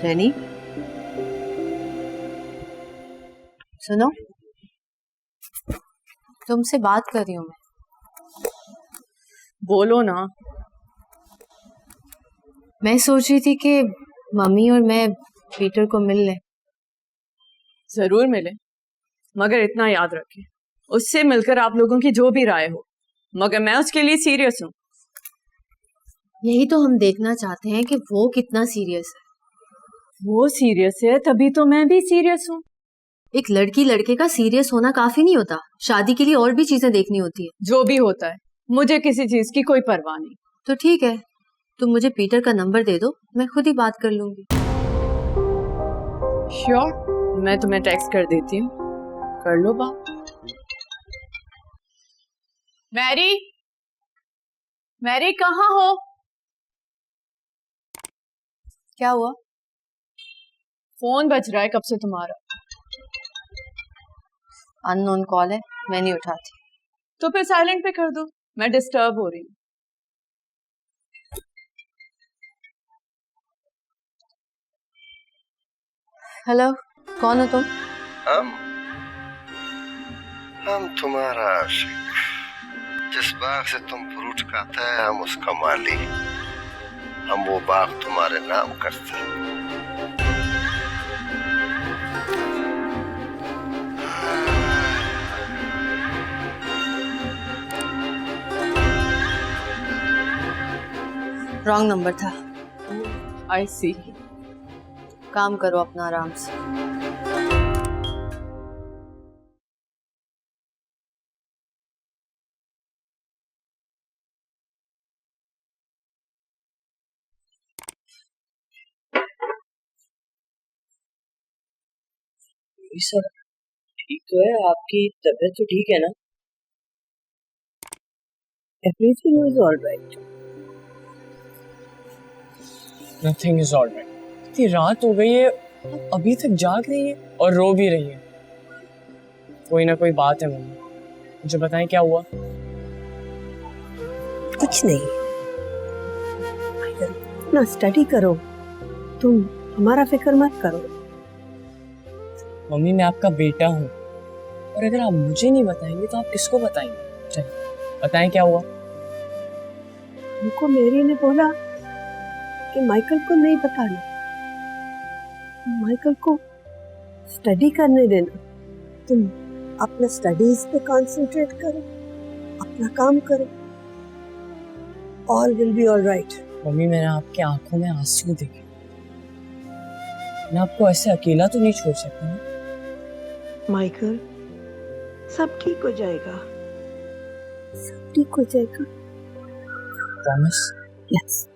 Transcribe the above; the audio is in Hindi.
रैनी, सुनो, तुमसे बात कर रही हूँ मैं। बोलो ना। मैं सोच रही थी कि मम्मी और मैं पीटर को मिल लें। जरूर मिले, मगर इतना याद रखें, उससे मिलकर आप लोगों की जो भी राय हो, मगर मैं उसके लिए सीरियस हूँ। यही तो हम देखना चाहते हैं कि वो कितना सीरियस है। वो सीरियस है तभी तो मैं भी सीरियस हूँ। एक लड़की लड़के का सीरियस होना काफी नहीं होता, शादी के लिए और भी चीजें देखनी होती है। जो भी होता है, मुझे किसी चीज की कोई परवाह नहीं। तो ठीक है, तुम मुझे पीटर का नंबर दे दो, मैं खुद ही बात कर लूंगी। श्योर, मैं तुम्हें टेक्स्ट कर देती हूँ, कर लो बात। मैरी, मैरी कहाँ हो? क्या हुआ? फोन बज रहा है कब से तुम्हारा। अननोन कॉल है, मैं नहीं उठाती। तो फिर साइलेंट पे कर दो, मैं डिस्टर्ब हो रही हूँ। हेलो, कौन हो तुम? हम तुम्हारा आशिक। जिस बाग से तुम फ्रूट खाता है हम उसका माली। हम वो बाग तुम्हारे नाम करते हैं। रॉन्ग नंबर था। आई सी। काम करो अपना आराम से। सर ठीक तो है, आपकी तबीयत तो ठीक है ना? Everything is all right. Nothing is all right. इतनी रात हो गई है, आप अभी तक जाग रही है और रो भी रही है। कोई ना कोई बात है मम्मी, मुझे बताएं क्या हुआ? कुछ नहीं, अपना स्टडी करो, तुम हमारा फिक्र मत करो। मम्मी मैं आपका बेटा हूँ, और अगर आप मुझे नहीं बताएंगे तो आप किसको बताएंगे? चलिए बताएं क्या हुआ? हमको मेरी ने बोला कि माइकल को नहीं बताना, माइकल को स्टडी करने देना। तुम अपना स्टडीज पे कंसंट्रेट करो, अपना काम करो, all will be all right. Mummy मैंने आपकी आंखों में आंसू देखे, मैं आपको ऐसे अकेला तो नहीं छोड़ सकता ना। माइकल, सब ठीक हो जाएगा, सब ठीक हो जाएगा। प्रॉमिस? यस।